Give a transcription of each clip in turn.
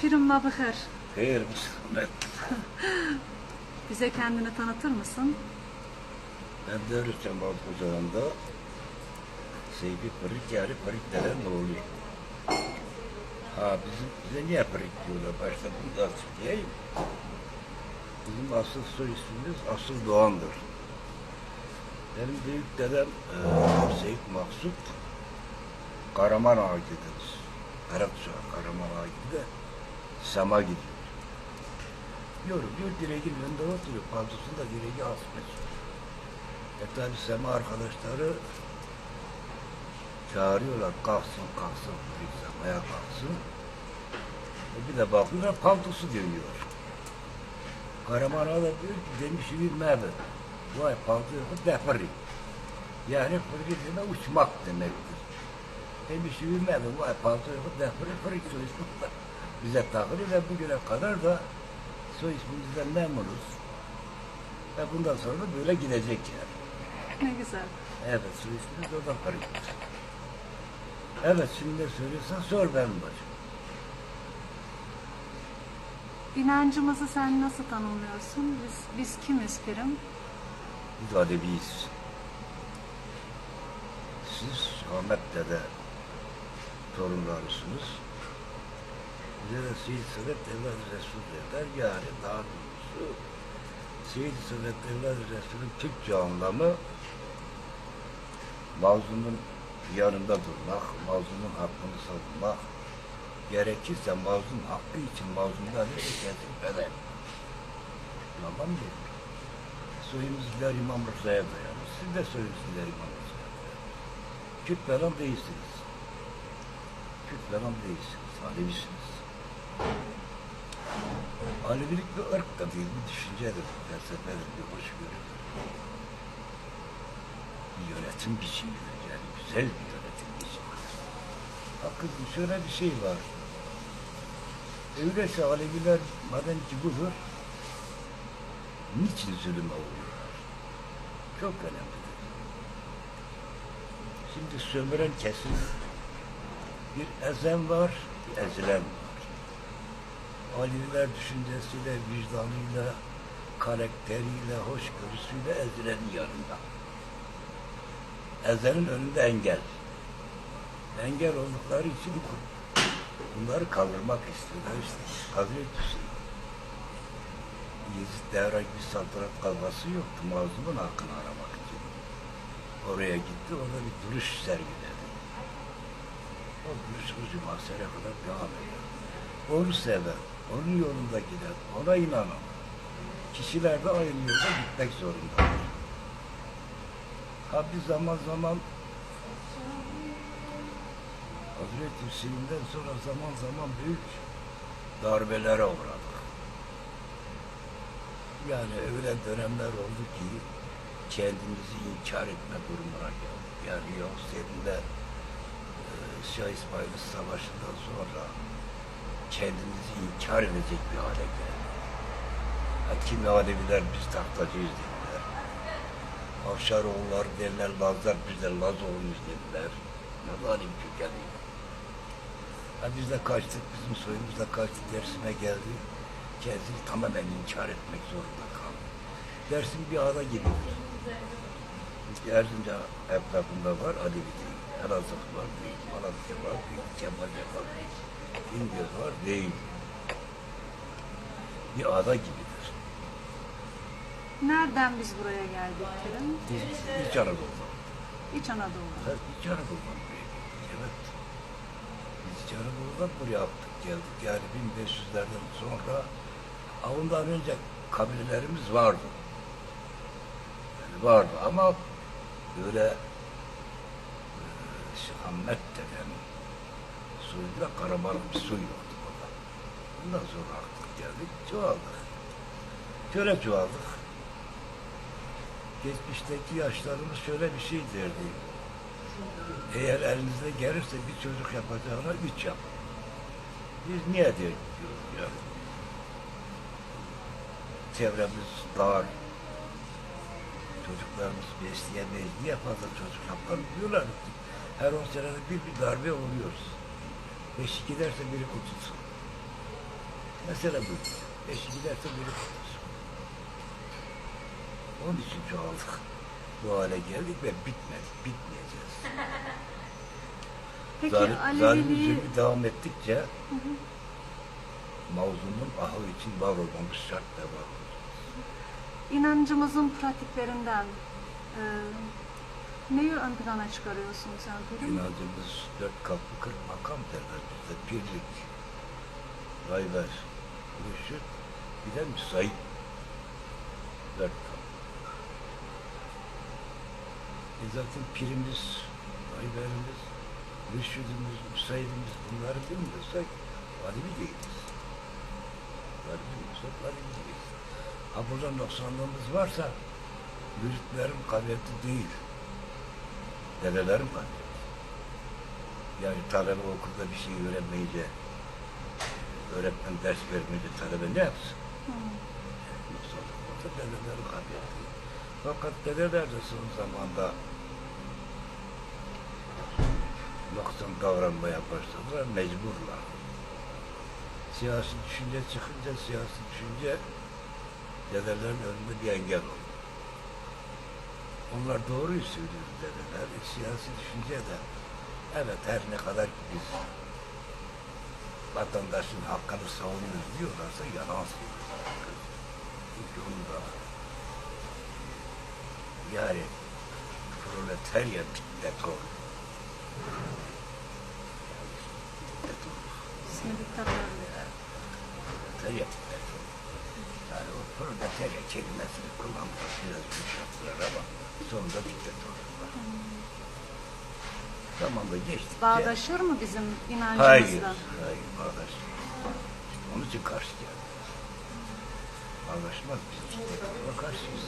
Pirim Mabıhır. Hayır Müslüman. Bize kendini tanıtır mısın? Ben de Rüstem Balkocağı'nda Seyfi Pırık yani Pırık denen ne oluyor? Bize niye Pırık diyorlar? Başta bunu da açıklayayım. Bizim asıl soy ismimiz Asıl Doğan'dır. Benim büyük dedem Seyit Maksut Karaman Ağa gideriz. Karakçağı Karaman Ağa gidiyor. Sema gidiyor. Yoruluyor, direğin önünde oturuyor. Pantosunu da direği asmış. Tabi Sema arkadaşları çağırıyorlar. Kalksın, kalksın. Sema'ya kalksın. Bir de bakıyorlar, paltosu dönüyor. Karaman Ağa da diyor ki, demiş bir mehmet. Vay palto yok, defri. Yani fırgı demek uçmak demektir. Demiş bir mehmet. Vay palto yok, defri, fırgı soy ismi bize takılıyor ve bugüne kadar da soy ismimizden memnunuz. Ve bundan sonra da böyle gidecek yani. Ne güzel. Evet, soy ismimiz oradan karışmış. Evet, şimdi ne söylüyorsan sor benim bacım. İnancımızı sen nasıl tanımlıyorsun? Biz kimiz Pirim? Biz Aleviyiz. Siz Ahmet Dede torunlarısınız. Bize de Seyyid Sadat Evlad Resul derler. Yani daha doğrusu Seyyid Sadat Evlad Resul'ün Türkçe anlamı mazlumun yanında durmak, mazlumun hakkını savunmak, gerekirse mazlum hakkı için mazlumdan herkesin feda. Yalan mı? Soyumuz İler İmam Rıza'ya dayanır. Siz de soyunuz İler İmam Rıza'ya dayanır. Kürt falan değilsiniz. Kürt falan değilsiniz. Alevisiniz. Alevilik bir ırk da değil, bir düşüncedir, bir felsefedir, bir hoşgörüdür. Bir yönetim biçimidir, yani güzel bir yönetim biçimidir. Hakikaten şöyle bir şey var. Öyleyse Aleviler madem ki budur, niçin zulüme uğruyorlar? Çok önemlidir. Şimdi sömüren kesim, bir ezen var, bir ezilen var. Aleviler düşüncesiyle, vicdanıyla, karakteriyle, hoşgörüsüyle ezilenin yanında. Ezenin önünde engel. Engel oldukları için bunları kaldırmak istiyorlar işte. Hazreti Hüseyin. Yezid Devran bir saltanat kavgası yoktu mazlumun hakkını aramak için. Oraya gitti, orada bir duruş sergiledi. O duruş uzun asere kadar devam ediyor. Onu seven, onun yolunda giden, ona inanan kişiler de aynı yolda gitmek zorundadır. Bir zaman zaman Hazreti Hüseyin'den sonra zaman zaman büyük darbelere uğradık. Yani öyle dönemler oldu ki kendimizi inkar etme durumuna geldik. Yani Yavuz Selim'de Şah İsmail Savaşı'ndan sonra kendimizi inkar edecek bir hale geldi. Kimi Aleviler biz tahtacıyız dediler. Avşaroğulları derler, Lazlar bizler Laz olmuş dediler. Ne zalim kökenli. Biz de kaçtık, bizim soyumuz da kaçtı, Dersim'e geldi. Kendini tamamen inkar etmek zorunda kaldı. Dersim bir ada gibidir. Erzincan etrafında var, Alevi değil. Elazığ var değil, Malatya var değil, Kemalce var değil. İngöz var değil. Bir ada gibidir. Nereden biz buraya geldik Pirim? İç Anadolu'da. İç Anadolu'da. Evet, İç Anadolu'dan buraya geldik. Evet. Biz İç Anadolu'dan buraya attık geldik. Yani 1500'lerden sonra ondan önce kabilelerimiz vardı. Yani vardı ama böyle Ahmet denen soyuyla Karaman'ın bir soyu yoktu burada. Ondan sonra artık geldik, çoğaldık. Şöyle çoğaldık. Geçmişteki yaşlarımız şöyle bir şey derdi. Eğer elinizde gelirse bir çocuk yapacağına 3 yap. Biz niye diyoruz yani? Çevremiz dar. Çocuklarımız besleyemeyiz. Niye fazla çocuk yapalım diyorlar. Her 10 senede bir darbe oluyoruz. 5 giderse biri kurtulsun. Mesela bu. Eşi giderse biri kalır. Onun için çoğaldık. Bu hale geldik ve bitmedik. Bitmeyeceğiz. Peki Zalim Aleviliği zulmü devam ettikçe mazlumun ahı için var olmamız şart ve var olacak. inancımızın pratiklerinden neyi ön plana çıkarıyorsun sen Pirim? İnancımız 4 katlı 40 makam derler bizde. Pirlik, rayber, mürşit, bir de müsait. 4 kat. Zaten pirimiz, rayberimiz, mürşidimiz, müsaidimiz bunları bilmiyorsak alibi değiliz. Bunları bilmiyorsak alibi değiliz. Ha burada noksanlığımız varsa müritlerin kabiliyeti değil. Dedelerin kabiliyeti. Yani talebe okulda bir şey öğrenmeyince, öğretmen ders vermeyince talebe ne yapsın? Noksanlık olsa dedelerin kabiliyeti. Fakat dedeler de son zamanda noksan davranmaya başladılar, mecburlar. Siyasi düşünce çıkınca, siyasi düşünce dedelerin önünde bir engel oldu. Onlar doğruyu söylüyor dedeler. Siyasi düşünce de evet her ne kadar ki biz vatandaşın hakkını savunuyoruz diyorlarsa yalan söylüyorlar. Çünkü onu da yani proletarya diktatör. İsmi diktatörlük. Proletarya diktatör. Yani o proletarya kelimesini kullanmak biraz yumuşattılar ama sonunda diktatör var. Zamanla geçtikçe... Bağdaşır mı bizim inancımızla? Hayır, bağdaş. Onun için karşı geldi. Bağdaşmaz biz diktatörle karşıyız.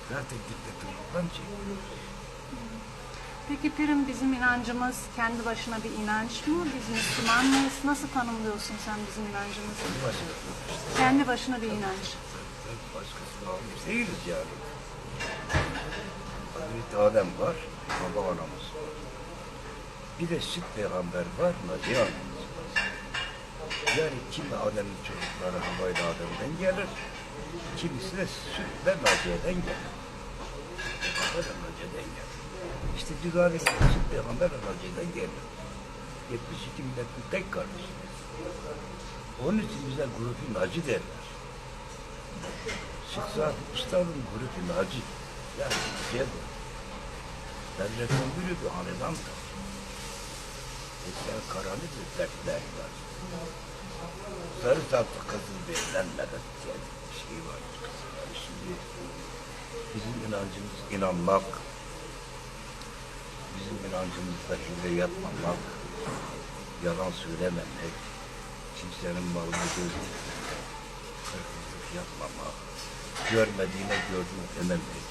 Zaten diktatörlükten çekiyoruz. Peki Pirim bizim inancımız kendi başına bir inanç mı? Biz Müslüman mıyız? Nasıl tanımlıyorsun sen bizim inancımızı? Kendi başına bir inanç. Başkası almış değiliz yani. Hazreti Adem var, baba anamız var. Bir de süt peygamber var, Naciye anamız var. Yani kimi Adem'in çocukları Havayla Adem'den gelir, kimisi de süt ve Naciye'den gelir. Peygamber ve Naciye'den gelir. İşte Cüzari süt peygamber ve Naciye'den gelir. 72 milletin tek kardeşiyiz. Onun için bize grup-i Naci derler. Şıksat Ustad'ın grup-i Naci. Yani Naciye'dir. Devletin grup-i hanedandır. Eskiden karanlık dertler var. Sarı tatlı kızıl verilenmeden diye bir şey var. Yani şimdi bizim inancımız inanmak, bizim inancımızda hile yapmamak, yalan söylememek, kimsenin malını göz dikmemek, hırsızlık yapmamak, görmediğine gördüm dememek,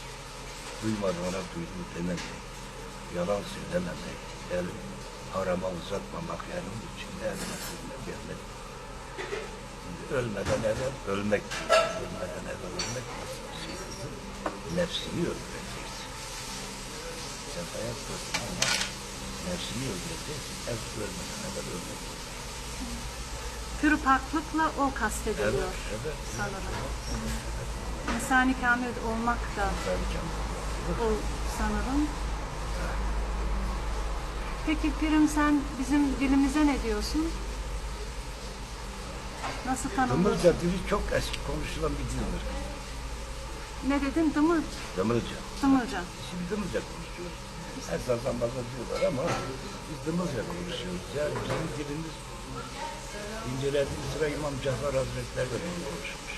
duymadığına duydum dememek, yalan söylememek, el harama uzatmamak, yani onun için elime sözüne gelmek. Ölmeden evvel ölmek diyor. Ölmeden evvel ölmek nasıl bir şey kızım? Nefsini öldüreceksin. Sen hayattasın ama nefsini öldüreceksin. Ölmeden evvel ölmek. Pür paklıkla o kastediliyor Evet. sanırım. İnsani kamil olmak da o sanırım. Peki Pirim sen bizim dilimize ne diyorsun? Nasıl tanımlıyorsun? Dımırca dili çok eski konuşulan bir dildir. Ne dedin? Dımır. Dımırca. Dımırca. Şimdi Dımırca konuşuyoruz. Esasen bazen diyorlar ama biz Dımırca konuşuyoruz. Yani bizim dilimiz incelediğimiz sıra İmam Cafer Hazretleri de bunu konuşmuş.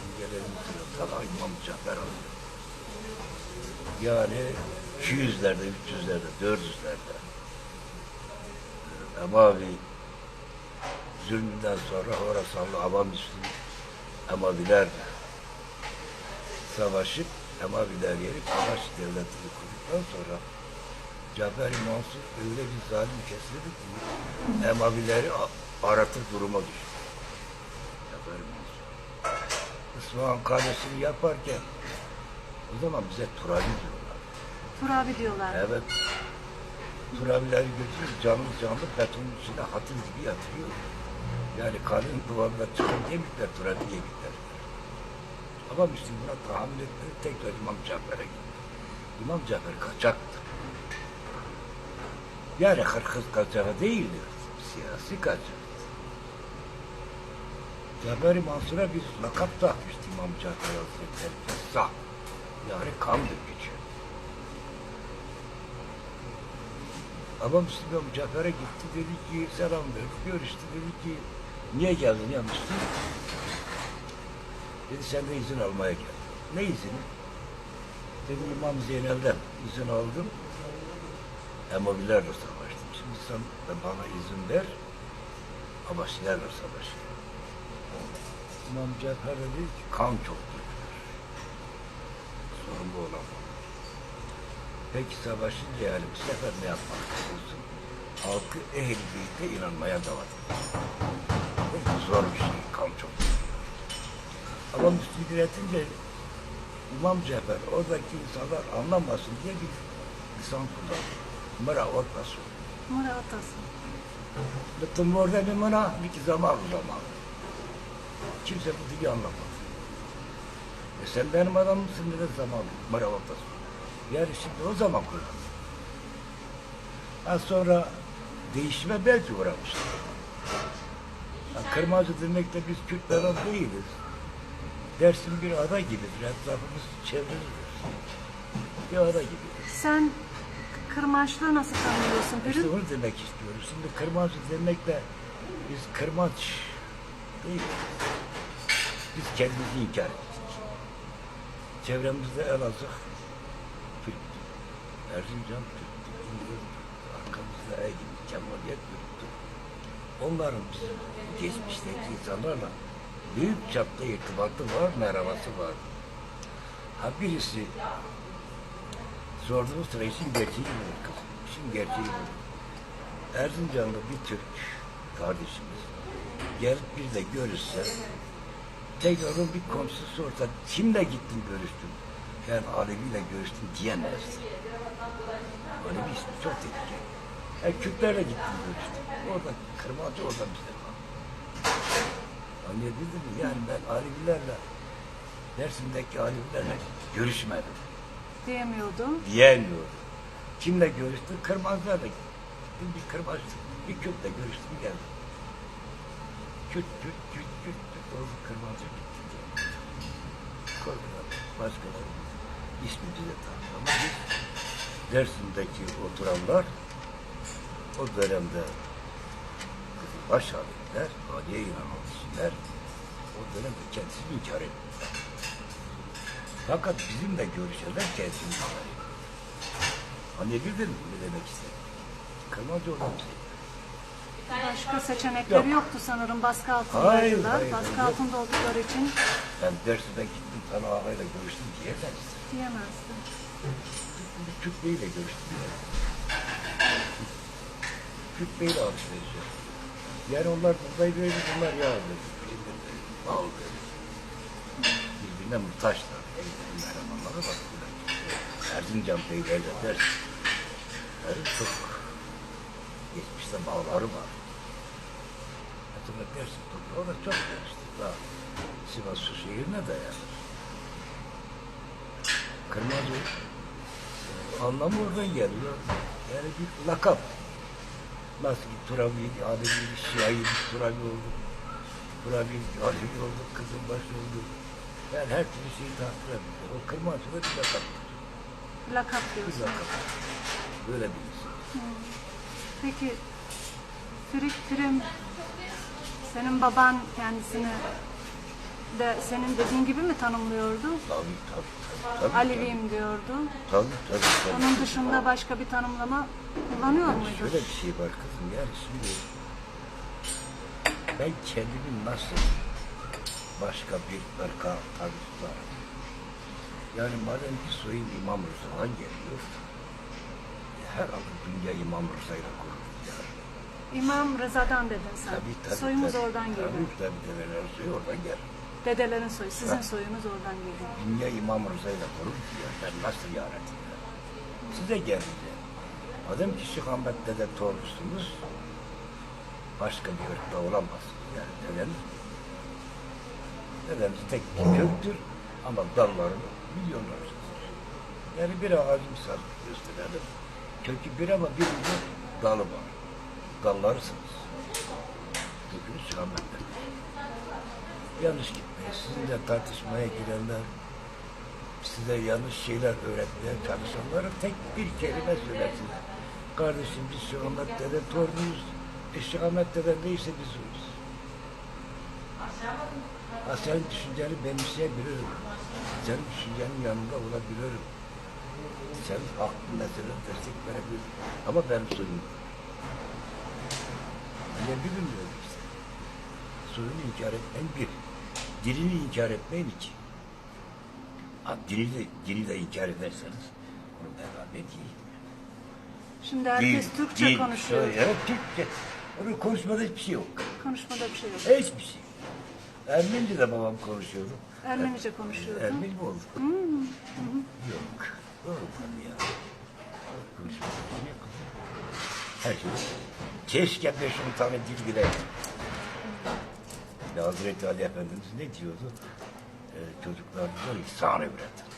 İncelediğimiz sıra tabi İmam Cafer Hazretleri. Yani 200'lerde, 300'lerde, 400'lerde Emavi zulmünden sonra Horasanlı Ava Müslüm Emaviler savaşıp Emaviler gelip Avaş devletini kurduktan sonra Cafer-i Mansur öyle bir zalim kesildi ki Emavileri aratır duruma düştü. Cafer-i Mansur. İsfahan Kalesi'ni yaparken o zaman bize Turabi diyorlar. Turabi diyorlar. Evet. Turabileri götürüp canlı betonun içine hatır gibi yatırıyor. Yani kadın duvarında çıkan yemekler, türedi yemekler. Ama Müslüm buna tahammül etmedi, tekrar İmam Cafer'e gitti. İmam Cafer kaçaktı. Yani hırkız kaçağı değildi, siyasi kaçağı. Cafer-i Mansur'a bir lakap takmıştı İmam Cafer Hazretleri. Fessah. Yani kan dökücü. Ama Müslüm İmam Cafer'e gitti, dedi ki selam verdi, görüştü, dedi ki niye geldin ya Müslüm? Dedi senden izin almaya geldim. Ne izini? Dedi İmam Zeynel'den izin aldım. Emobilerle savaştım. Şimdi sen de bana izin ver, Abbasilerle savaşayım. İmam Cafer dedi ki kan çok dökülür. Sorun bu olan. Peki savaşınca yani bu sefer ne yapmak istiyorsun? Halkı ehl-i beyte inanmaya davet ediyor. Bu zor bir şey, kan çok dökülür. Ama Müslüm diretince İmam Cafer oradaki insanlar anlamasın diye bir lisan kullandı. Mıra ortası. Mıra atası. Lütfen orada bir mıra, bir zaman. Kimse bu dili anlamadı. Sen benim adamımsın dedi zaman, mıra ortası. Yani şimdi o zaman kullandı. Az sonra değişime belki uğramıştı. Yani Kırmacı demekte biz Kürtlerden değiliz. Dersin bir ada gibidir, etrafımız çevrilidir. Bir ada gibidir. Sen kırmaçlığı nasıl tanımlıyorsun İşte Pürüm? onu demek istiyoruz. Şimdi kırmacı demekle biz kırmaç değiliz. Biz kendimizi inkar ettik. Çevremizde Elazığ Türktü. Erzincan Türktü. İngiliz Türktü. Arkamızda Egin, Kemaliyet Türktü. Onların bizim geçmişteki insanlarla büyük çapta irtibatı var, merhabası var. Ha birisi sorduğumuz sıra işin gerçeği budur kızım. İşin gerçeği budur. Erzincan'da bir Türk kardeşimiz gelip bir de görüşse tekrar onun bir komşusu sorsa kimle gittin görüştün? Ben Alevi'yle görüştüm diyemezdi. Alevi ismi çok tehlikeli. Kürtlerle gittim görüştüm. Orada kırmacı orada bize var. Anlayabildin mi? Yani ben Alevilerle Dersim'deki Alevilerle görüşmedim. Diyemiyordum. Diyemiyorum. Kimle görüştüm? Kırmazlarla gittim. Bir kırmaz, bir Kürtle görüştüm geldim. Kürt. Orada kırmazca gittim. Korkudan başkaları ismi bize tanıdı. Ama biz Dersim'deki oturanlar o dönemde baş alimler, Ali'ye inanan kişiler o dönemde kendisini inkar ettiler. Fakat bizimle görüşenler kendisini inkar ediyor. Anlayabildin mi ne demek istedim? Kırmacı olan bir şey. Başka seçenekleri Yok. yoktu sanırım baskı altındaydılar. Hayır, Baskı yok. altında oldukları için Ben Dersim'e gittim, sana ağayla görüştüm diyemez. diyemezdim. Bir Türk Bey'le görüştüm. Türk Bey'le alışveriş yaptım. Yani onlar buğday böyle, bunlar yağ dedi. Bal dedi. Birbirine muhtaçlar. Merhabalara baktılar. Erzincan Beylerle dersin. Yani çok geçmişte bağları var. Hatırla dersin toprağı da çok gelişti. Daha Sivas su şehrine dayanır. Kırmacı anlamı oradan geliyor. Yani bir lakap. Nasıl ki Turabi, Alevi, Şia'yı, Turabi oldu. Turabi, Alevi oldu, Kızılbaş oldu. Yani her türlü şeyi takdir ediyor. O Kırmacı da bir lakap. Lakap Bir diyorsun. lakap. Böyle bir insan. Peki Pürüm, senin baban kendisini de senin dediğin gibi mi tanımlıyordu? Tabii. Aleviyim diyordu. Tabii. Onun dışında başka bir tanımlama kullanıyor muydu? Şöyle bir şey var kızım, yani şimdi ben kendimi nasıl başka bir ırka tabi tutarım? Yani madem ki soyum İmam Rıza'dan geliyor, herhalde dünya İmam Rıza'yla kurulur yani. İmam Rıza'dan dedin sen. Tabii. Soyumuz oradan geliyor. Tabii dedelerin soyu oradan gelir. Dedelerin soyu, sizin soyunuz oradan geliyor. Dünya İmam Rıza'yla kurulur diyor. Ben nasıl yarattım ya? Size gelince, madem ki Şeyh Ahmet Dede torlusunuz, Başka bir ırkta olamaz. Yani dedemiz tek bir köktür ama dallarını milyonlarca. Yani bir ağacı misal gösterelim. Kökü bir ama bir ucu dalı var. Dallarsınız. Kökünü çıkamaktadır. Yanlış gitmeyin. Sizinle tartışmaya girenler, size yanlış şeyler öğretmeye çalışanlara tek bir kelime söylesinler. Kardeşim biz Şahmet Dede torunuyuz. Şahmet Dede neyse biz oyuz. Ha, senin düşünceni benimseyebilirim. Senin düşüncenin yanında olabilirim. Senin aklın mesela destek verebilirim. Ama benim soyum. Ne bilmiyorum işte. Soyunu inkar etmeyin bir. Dilini inkar etmeyin iki. Ha, dini de inkar ederseniz onu beraber değil. Şimdi herkes Türkçe konuşuyor. Evet, Türkçe. Onun konuşmada hiçbir şey yok. Konuşmada bir şey yok. Hiçbir şey. Ermenice de babam konuşuyordu. Ermenice konuşuyordu. Ermeni mi oldu? Yok. Olmadı ya. Konuşmada bir şey yok. Her şey. Keşke 5-10 tane dil bileydim. Ya Hazreti Ali Efendimiz ne diyordu? Çocuklarınıza lisan öğretin.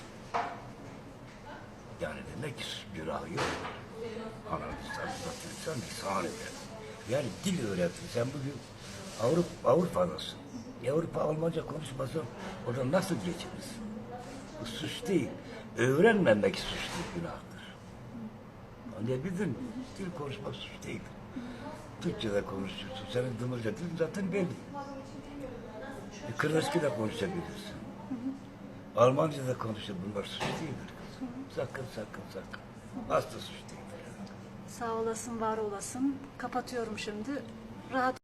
Yani demek ki günahı yok. Ananızdan satırsan lisan öğretin. Yani dil öğretin. Sen bugün Avrupa'dasın. Avrupa Almanca konuşmasa orada nasıl geçinirsin? Bu suç değil. Öğrenmemek suçtur, günahtır. Anlayabildin mi? Dil konuşmak suç değil. Türkçe'de konuşuyorsun. Senin Dımırca dilin zaten belli. Kırnaşkı'da konuşabilirsin. Almanca'da konuşuyor. Bunlar suç değildir. Sakın. Asla suç değildir. Sağ olasın, var olasın. Kapatıyorum şimdi. Rahat